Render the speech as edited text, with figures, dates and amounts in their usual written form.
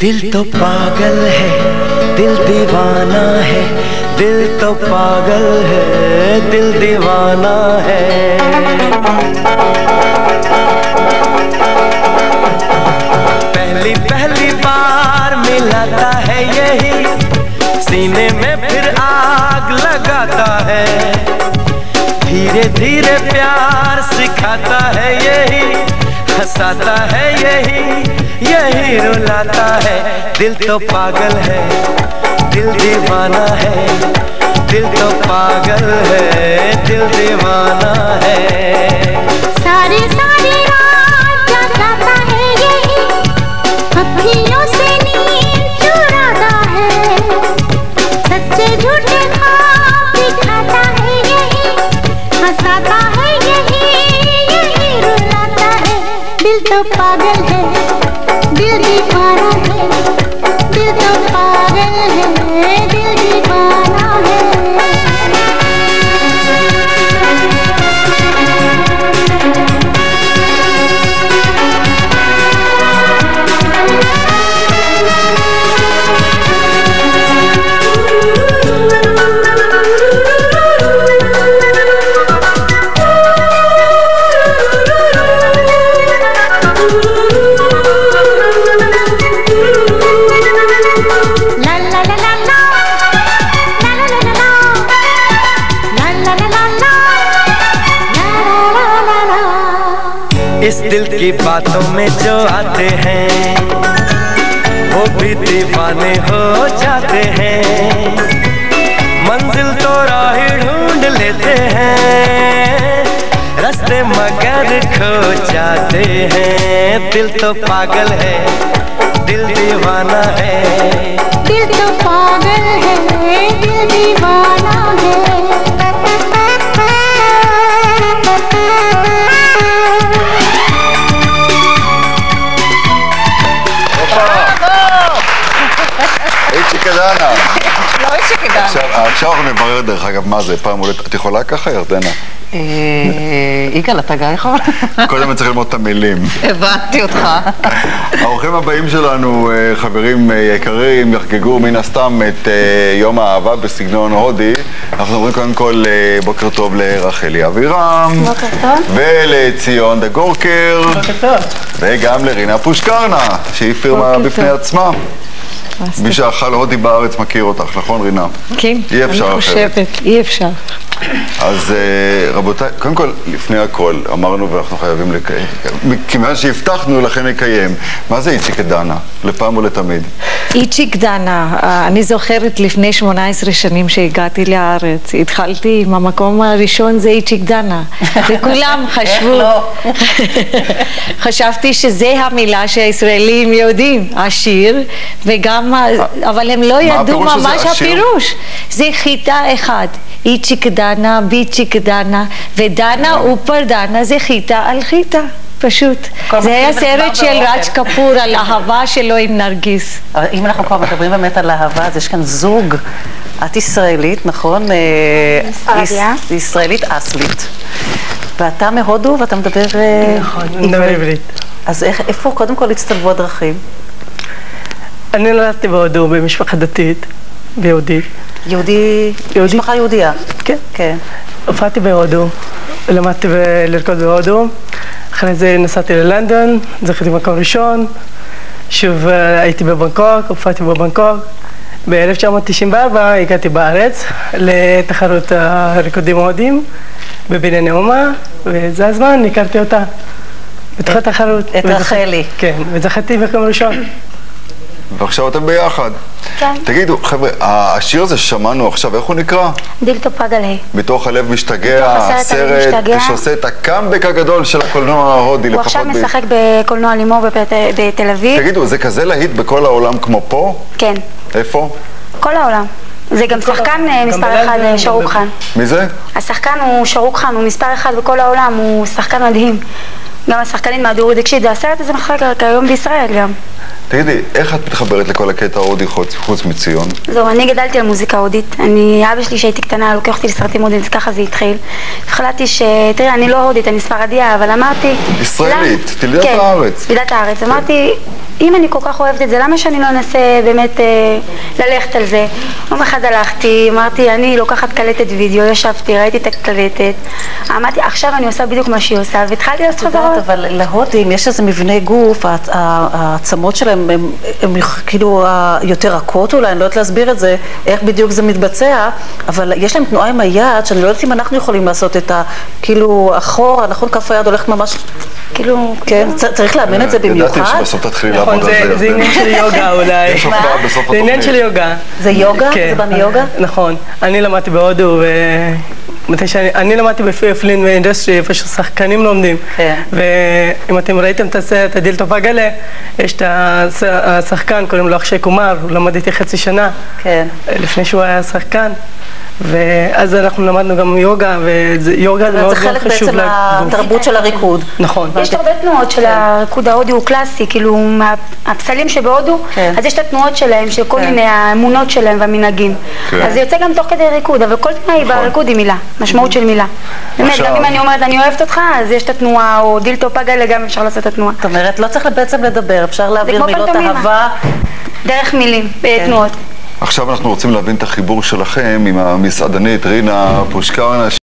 दिल तो पागल है, दिल दीवाना है, दिल तो पागल है, दिल दीवाना है। पहली पहली बार मिलाता है यही, सीने में फिर आग लगाता है। धीरे धीरे प्यार सिखाता है यही, हंसाता है यही, यही रुलाता है। दिल तो पागल है, दिल दीवाना है, दिल तो पागल है, दिल दीवाना है। सारी सारी रात जगाता है यही, अखियों से नींद चुराता है। सच्चे झूठे ख्वाब दिखाता है यही, हंसाता है यही, यही रुलाता है। दिल तो पागल है, दिल दीवाना है, दिल तो पागल है, दिल दीवाना है। इस दिल की बातों में जो आते हैं, वो भी दीवाने हो जाते हैं। मंजिल तो राह ढूंढ लेते हैं, रास्ते मगर खो जाते हैं। दिल तो पागल है, दिल दीवाना है। दिल तो पागल है, दिल दीवाना है। איצ'יקה דנה. לא איצ'יקה דנה. עכשיו אנחנו נברר דרך אגב מה זה, פעם הולדת, את יכולה ככה ירדנה? יגאל, אתה גם יכול? קודם צריך ללמוד את המילים. הבנתי אותך. האורחים הבאים שלנו, חברים יקרים, יחגגו מן הסתם את יום האהבה בסגנון הודי. אנחנו אומרים קודם כל בוקר טוב לרחלי אבירם. בוקר טוב. ולציון דגורקר. בוקר טוב. וגם לרינה פושקרנה, שהיא פירמה בפני עצמה. מי שאכל הודי בארץ מכיר אותך, נכון רינה? כן, אי אפשר אחרת. אני חושבת, אי אפשר. אז רבותיי, קודם כל, לפני הכל, אמרנו ואנחנו חייבים לקיים. כיוון שהבטחנו, לכן נקיים. מה זה איצ'יקה דנה? לפעם ולתמיד. איציק דנה, אני זוכרת לפני 18 שנים שהגעתי לארץ. התחלתי עם המקום הראשון, זה איציק דנה. וכולם חשבו, חשבתי שזה המילה שהישראלים יודעים, השיר, וגם, אבל הם לא ידעו ממש הפירוש. זה חיטה אחד. איציק דנה, ביציק דנה, ודנה אופר דנה זה חיטה על חיטה, פשוט. זה היה סרט של ראג' קפור על אהבה שלו עם נרגיס. אם אנחנו כבר מדברים באמת על אהבה, אז יש כאן זוג, את ישראלית, נכון? ישראלית אסלית. ואתה מהודו ואתה מדבר... נכון, מדבר עברית. אז איפה קודם כל הצטלבו הדרכים? אני נולדתי בהודו במשפחה דתית ויהודית. יהודי, משפחה יהודייה. כן. כן. הופעתי בהודו, למדתי לרקוד בהודו, אחרי זה נסעתי ללונדון, זכיתי במקום ראשון, שוב הייתי בבנקוק, הופעתי בבנקוק. ב-1994 הגעתי בארץ לתחרות הריקודים ההודיים בבנייני האומה, וזה הזמן, הכרתי אותה בתחילת תחרות. את רחלי. כן, וזכיתי במקום ראשון. ועכשיו אתם ביחד. כן. תגידו, חבר'ה, השיר הזה ששמענו עכשיו, איך הוא נקרא? דיל טו פגל ה'. בתוך הלב משתגע, בתוך הסרט הלב הסרט משתגע. שעושה את הקאמבק הגדול של הקולנוע ההודי. הוא עכשיו משחק בקולנוע לימור בתל אביב. תגידו, זה כזה להיט בכל העולם כמו פה? כן. איפה? כל העולם. זה גם שחקן מספר אחד, שרוק חאן. מי זה? השחקן הוא שרוק חאן, הוא מספר אחד בכל העולם, הוא שחקן מדהים. גם השחקנית מהדור דקשית, והסרט הזה מחלק כיום בישראל גם. תגידי, איך את מתחברת לכל הקטע ההודי חוץ מציון? זהו, אני גדלתי על מוזיקה הודית. אבא שלי שהייתי קטנה, לוקח אותי לסרטים הודיים, ככה זה התחיל. החלטתי תראי, אני לא הודית, אני ספרדיה, אבל אמרתי... ישראלית, תלידת הארץ. כן, תלידת הארץ. אמרתי, אם אני כל כך אוהבת את זה, למה שאני לא אנסה באמת ללכת על זה? יום אחד הלכתי, אמרתי, אני לוקחת קלטת וידאו, ישבתי, ראיתי את הקלטת, אמרתי, עכשיו אני עושה בדיוק מה שהיא עושה, והתחלתי לעשות חזרות. אבל להודים יש איזה מבנה גוף, העצמות שלהם הם כאילו יותר רכות אולי, אני לא יודעת להסביר את זה, איך בדיוק זה מתבצע, אבל יש להם תנועה עם היד, שאני לא יודעת אם אנחנו יכולים לעשות את כאילו אחורה, נכון, כף היד הולכת ממש... כאילו... כן, צריך לאמן את זה במיוחד. ידעתי שבסוף תתחילי לעבוד על זה. זה עניין של יוגה אולי. יש הופעה בסוף התוכנית. זה עניין של יוגה. זה יוגה? זה בא מיוגה? נכון. אני למדתי בהודו, אני למדתי בפילין ואינדסטרי, איפה ששחקנים לומדים. ואם אתם ראיתם את הסרט, הדילטו פגלה, יש את השחקן, קוראים לו אקשי קומר, הוא למד איתי חצי שנה. לפני שהוא היה שחקן. ואז אנחנו למדנו גם יוגה, ויוגה זה מאוד מאוד חשוב. זה חלק בעצם מהתרבות של הריקוד. נכון. יש הרבה תנועות של הריקוד ההודי, הוא קלאסי, כאילו הפסלים שבהודו, אז יש את התנועות שלהם, של כל מיני האמונות שלהם והמנהגים. אז זה יוצא גם תוך כדי ריקוד, אבל כל תנועה היא בריקוד היא מילה, משמעות של מילה. באמת, גם אם אני אומרת, אני אוהבת אותך, אז יש את התנועה, או דילטו פגלה, גם אפשר לעשות את התנועה. זאת אומרת, לא צריך בעצם לדבר, אפשר להעביר מילות אהבה. דרך מילים, תנועות. עכשיו אנחנו רוצים להבין את החיבור שלכם עם המסעדנית רינה פושקרנה.